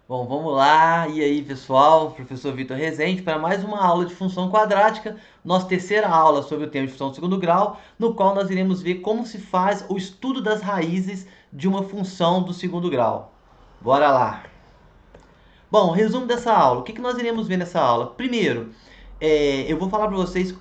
Bom, vamos lá. E aí, pessoal? Professor Vitor Rezende para mais uma aula de função quadrática, nossa terceira aula sobre o tema de função de segundo grau, no qual nós iremos ver como se faz o estudo das raízes de uma função do segundo grau. Bora lá! Bom, resumo dessa aula. O que nós iremos ver nessa aula? Primeiro, eu vou falar para vocês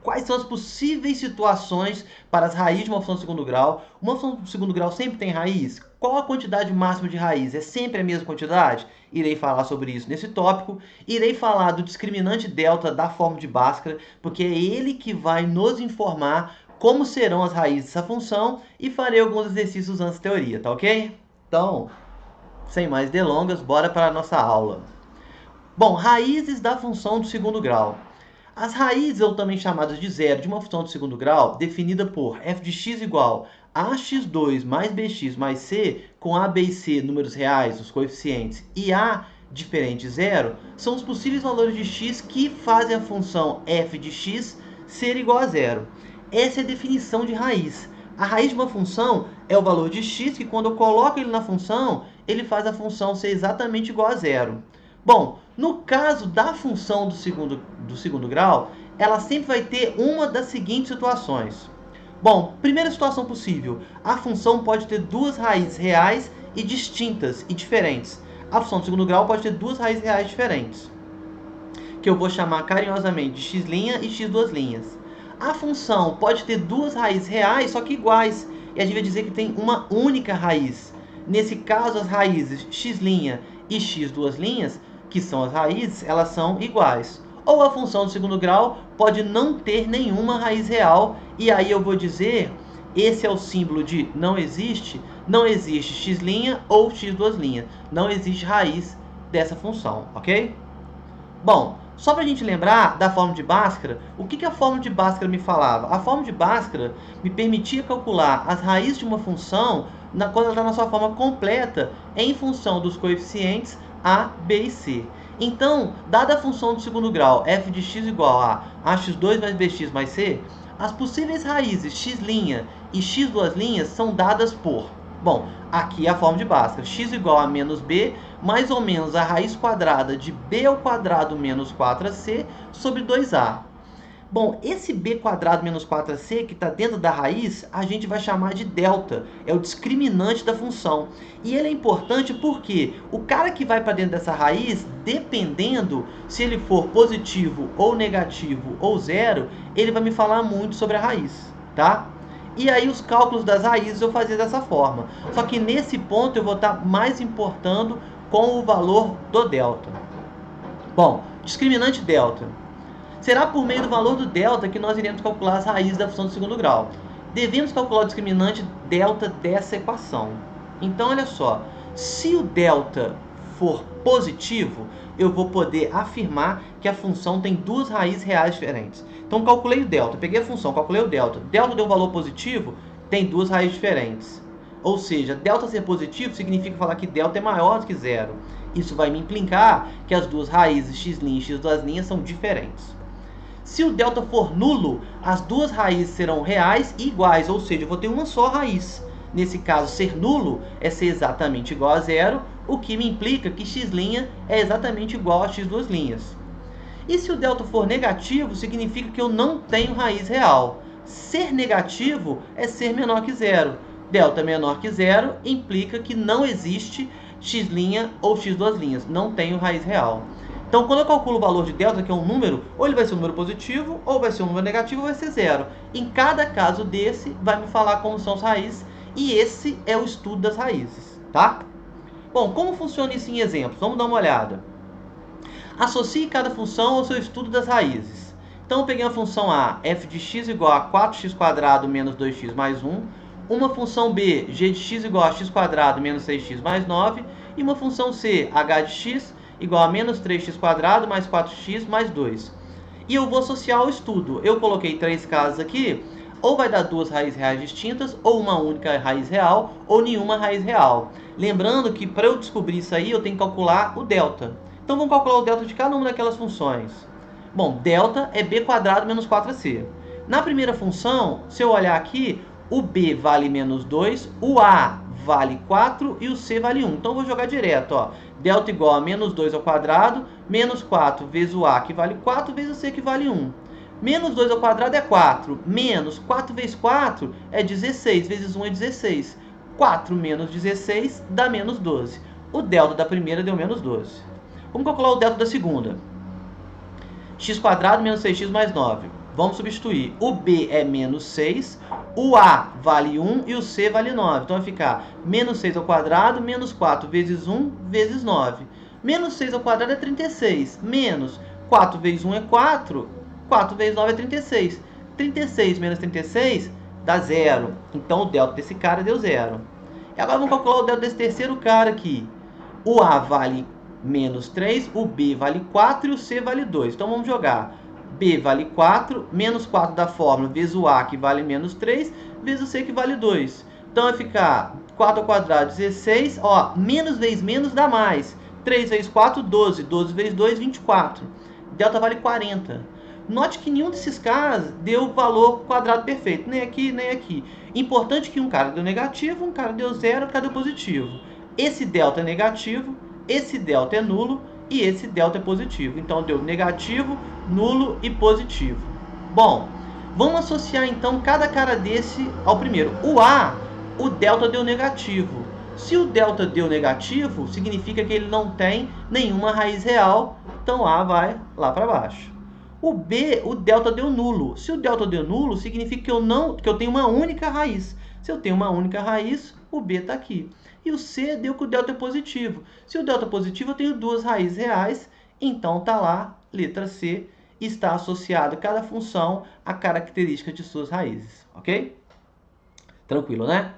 quais são as possíveis situações para as raízes de uma função de segundo grau. Uma função de segundo grau sempre tem raiz? Qual a quantidade máxima de raiz? É sempre a mesma quantidade? Irei falar sobre isso nesse tópico. Irei falar do discriminante delta da fórmula de Bhaskara, porque é ele que vai nos informar como serão as raízes dessa função e farei alguns exercícios usando essa teoria, tá ok? Então, sem mais delongas, bora para a nossa aula. Bom, raízes da função do segundo grau. As raízes, ou também chamadas de zero, de uma função de segundo grau, definida por f de x igual a x2 mais bx mais c, com a, b e c números reais, os coeficientes, e a diferente de zero, são os possíveis valores de x que fazem a função f de x ser igual a zero. Essa é a definição de raiz. A raiz de uma função é o valor de x que, quando eu coloco ele na função, ele faz a função ser exatamente igual a zero. Bom, no caso da função do segundo grau, ela sempre vai ter uma das seguintes situações. Bom, primeira situação possível, a função pode ter duas raízes reais e distintas e diferentes. A função do segundo grau pode ter duas raízes reais diferentes, que eu vou chamar carinhosamente de x' e x'. A função pode ter duas raízes reais, só que iguais, e a gente vai dizer que tem uma única raiz. Nesse caso, as raízes x' e x', que são as raízes, elas são iguais. Ou a função do segundo grau pode não ter nenhuma raiz real, e aí eu vou dizer, esse é o símbolo de não existe x' ou x', não existe raiz dessa função, ok? Bom, só para a gente lembrar da fórmula de Bhaskara, o que a fórmula de Bhaskara me falava? A fórmula de Bhaskara me permitia calcular as raízes de uma função quando ela está na sua forma completa, em função dos coeficientes a, b e c. Então, dada a função do segundo grau, f de x igual a ax2 mais bx mais c, as possíveis raízes x' e x' são dadas por... Bom, aqui é a fórmula de Bhaskara, x igual a menos b, mais ou menos a raiz quadrada de b ao quadrado menos 4ac sobre 2a. Bom, esse b quadrado menos 4ac que está dentro da raiz, a gente vai chamar de delta. É o discriminante da função. E ele é importante porque o cara que vai para dentro dessa raiz, dependendo se ele for positivo ou negativo ou zero, ele vai me falar muito sobre a raiz, tá? E aí os cálculos das raízes eu fazia dessa forma. Só que nesse ponto eu vou estar mais importando com o valor do delta. Bom, discriminante delta. Será por meio do valor do delta que nós iremos calcular as raízes da função do segundo grau. Devemos calcular o discriminante delta dessa equação. Então, olha só, se o delta for positivo, eu vou poder afirmar que a função tem duas raízes reais diferentes. Então, calculei o delta, peguei a função, calculei o delta. Delta deu um valor positivo, tem duas raízes diferentes. Ou seja, delta ser positivo significa falar que delta é maior do que zero. Isso vai me implicar que as duas raízes x' e x' são diferentes. Se o delta for nulo, as duas raízes serão reais e iguais, ou seja, eu vou ter uma só raiz. Nesse caso, ser nulo é ser exatamente igual a zero, o que me implica que x' é exatamente igual a x'. E se o delta for negativo, significa que eu não tenho raiz real. Ser negativo é ser menor que zero. Delta menor que zero implica que não existe x' ou x', não tenho raiz real. Então, quando eu calculo o valor de delta, que é um número, ou ele vai ser um número positivo, ou vai ser um número negativo, ou vai ser zero. Em cada caso desse, vai me falar como são as raízes, e esse é o estudo das raízes, tá? Bom, como funciona isso em exemplos? Vamos dar uma olhada. Associe cada função ao seu estudo das raízes. Então, eu peguei a função A, f de x igual a 4x² menos 2x mais 1, uma função B, g de x igual a x² menos 6x mais 9, e uma função C, h de x igual a menos 3x² mais 4x mais 2. E eu vou associar ao estudo. Eu coloquei três casos aqui, ou vai dar duas raízes reais distintas, ou uma única raiz real, ou nenhuma raiz real. Lembrando que para eu descobrir isso aí, eu tenho que calcular o delta. Então vamos calcular o delta de cada uma daquelas funções. Bom, delta é b² menos 4ac. Na primeira função, se eu olhar aqui, o b vale menos 2, o a vale 4 e o C vale 1. Então, eu vou jogar direto, ó. Delta igual a menos 2 ao quadrado, menos 4 vezes o A, que vale 4, vezes o C, que vale 1. Menos 2 ao quadrado é 4, menos 4 vezes 4 é 16, vezes 1 é 16. 4 menos 16 dá menos 12. O delta da primeira deu menos 12. Vamos calcular o delta da segunda. X² menos 6x mais 9. Vamos substituir. O B é menos 6, o A vale 1 e o C vale 9. Então vai ficar menos 6 ao quadrado, menos 4 vezes 1 vezes 9. Menos 6 ao quadrado é 36. Menos 4 vezes 1 é 4. 4 vezes 9 é 36. 36 menos 36 dá 0. Então o delta desse cara deu 0. E agora vamos calcular o delta desse terceiro cara aqui. O A vale menos 3, o B vale 4 e o C vale 2. Então vamos jogar. B vale 4, menos 4 da fórmula, vezes o A, que vale menos 3, vezes o C, que vale 2. Então vai ficar 4 ao quadrado, 16. Ó, menos vezes menos dá mais. 3 vezes 4, 12. 12 vezes 2, 24. Delta vale 40. Note que nenhum desses caras deu valor quadrado perfeito. Nem aqui, nem aqui. Importante que um cara deu negativo, um cara deu 0, um cara deu positivo. Esse delta é negativo, esse delta é nulo e esse delta é positivo. Então, deu negativo, nulo e positivo. Bom, vamos associar, então, cada cara desse ao primeiro. O A, o delta deu negativo. Se o delta deu negativo, significa que ele não tem nenhuma raiz real. Então, A vai lá para baixo. O B, o delta deu nulo. Se o delta deu nulo, significa que eu tenho uma única raiz. Se eu tenho uma única raiz, o B está aqui. E o C deu que o delta é positivo. Se o delta é positivo, eu tenho duas raízes reais. Então, está lá, letra C, está associada cada função à característica de suas raízes. Ok? Tranquilo, né?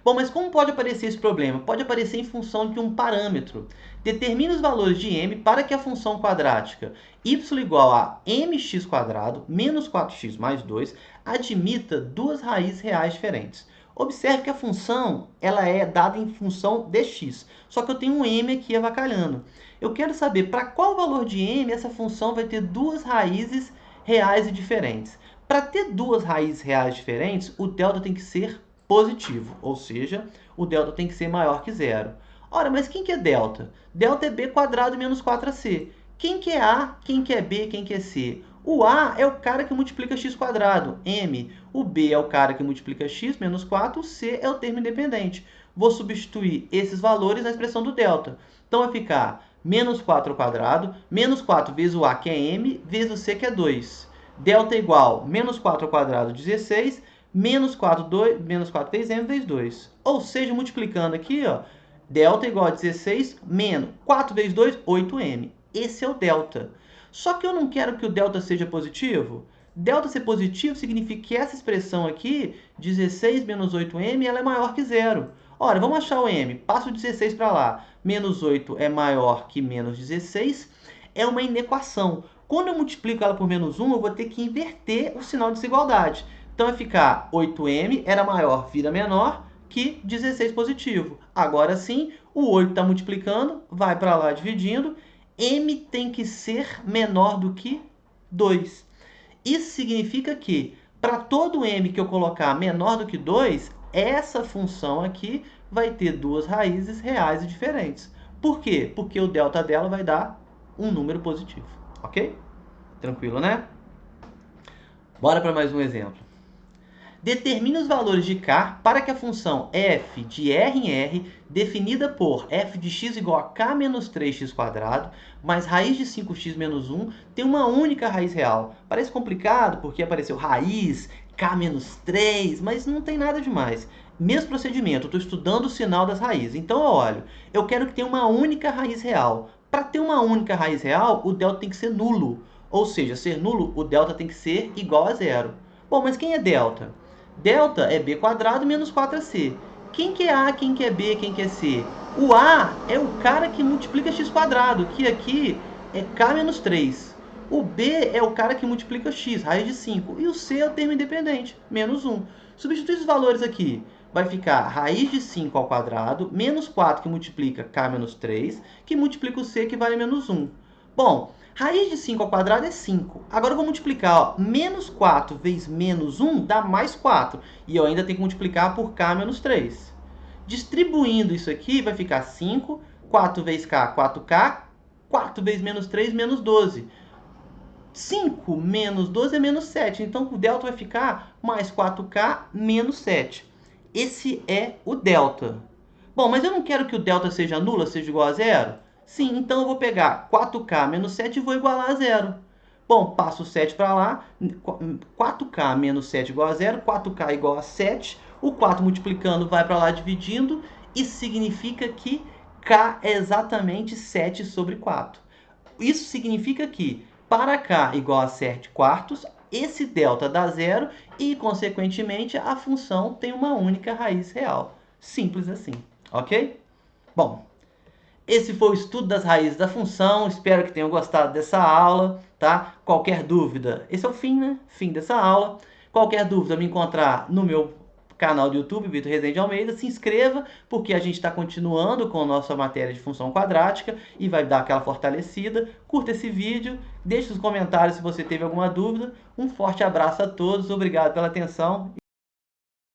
Bom, mas como pode aparecer esse problema? Pode aparecer em função de um parâmetro. Determine os valores de m para que a função quadrática y igual a mx² menos 4x mais 2 admita duas raízes reais diferentes. Observe que a função ela é dada em função de x, só que eu tenho um m aqui avacalhando. Eu quero saber para qual valor de m essa função vai ter duas raízes reais e diferentes. Para ter duas raízes reais diferentes, o delta tem que ser positivo, ou seja, o delta tem que ser maior que zero. Ora, mas quem que é delta? Delta é b² menos 4ac. Quem que é a, quem que é b, quem que é c? O a é o cara que multiplica x², m. O b é o cara que multiplica x menos 4, o c é o termo independente. Vou substituir esses valores na expressão do delta. Então vai ficar menos 4 ao quadrado, menos 4 vezes o a, que é m, vezes o c, que é 2. Delta é igual a menos 4 ao quadrado, 16, menos 4 vezes m vezes 2. Ou seja, multiplicando aqui, ó, delta é igual a 16 menos 4 vezes 2, 8m. Esse é o delta. Só que eu não quero que o delta seja positivo. Delta ser positivo significa que essa expressão aqui, 16 menos 8m, ela é maior que zero. Ora, vamos achar o m. Passa o 16 para lá. Menos 8 é maior que menos 16. É uma inequação. Quando eu multiplico ela por menos 1, eu vou ter que inverter o sinal de desigualdade. Então, vai ficar 8m era maior, vira menor, que 16 positivo. Agora sim, o 8 está multiplicando, vai para lá dividindo. M tem que ser menor do que 2. Isso significa que, para todo m que eu colocar menor do que 2, essa função aqui vai ter duas raízes reais e diferentes. Por quê? Porque o delta dela vai dar um número positivo. Ok? Tranquilo, né? Bora para mais um exemplo. Determine os valores de k para que a função f de r em r, definida por f de x igual a k menos 3x² mais raiz de 5x menos 1, tem uma única raiz real. Parece complicado porque apareceu raiz, k menos 3, mas não tem nada demais. Mesmo procedimento, eu estou estudando o sinal das raízes. Então, olha, eu quero que tenha uma única raiz real. Para ter uma única raiz real, o delta tem que ser nulo. Ou seja, ser nulo, o delta tem que ser igual a zero. Bom, mas quem é delta? Delta é b² menos 4ac. Quem que é a, quem que é b, quem que é c? O a é o cara que multiplica x², que aqui é k menos 3. O b é o cara que multiplica x, raiz de 5. E o c é o termo independente, menos 1. Substitui os valores aqui. Vai ficar raiz de 5 ao quadrado, menos 4 que multiplica k menos 3, que multiplica o c, que vale menos 1. Bom, raiz de 5 ao quadrado é 5. Agora eu vou multiplicar, ó, menos 4 vezes menos 1 dá mais 4. E eu ainda tenho que multiplicar por k menos 3. Distribuindo isso aqui, vai ficar 5, 4 vezes k, 4k, 4 vezes menos 3, menos 12. 5 menos 12 é menos 7, então o delta vai ficar mais 4k menos 7. Esse é o delta. Bom, mas eu não quero que o delta seja nulo, seja igual a zero? Sim, então eu vou pegar 4k menos 7 e vou igualar a zero. Bom, passo o 7 para lá, 4k menos 7 igual a zero, 4k igual a 7, o 4 multiplicando vai para lá dividindo, isso significa que k é exatamente 7 sobre 4. Isso significa que para k igual a 7 quartos, esse delta dá zero e, consequentemente, a função tem uma única raiz real. Simples assim, ok? Bom, esse foi o estudo das raízes da função. Espero que tenham gostado dessa aula, tá? Qualquer dúvida, esse é o fim, né? Fim dessa aula. Qualquer dúvida, me encontrar no meu canal do YouTube, Vitor Rezende Almeida. Se inscreva, porque a gente está continuando com a nossa matéria de função quadrática e vai dar aquela fortalecida. Curta esse vídeo, deixe nos comentários se você teve alguma dúvida. Um forte abraço a todos, obrigado pela atenção.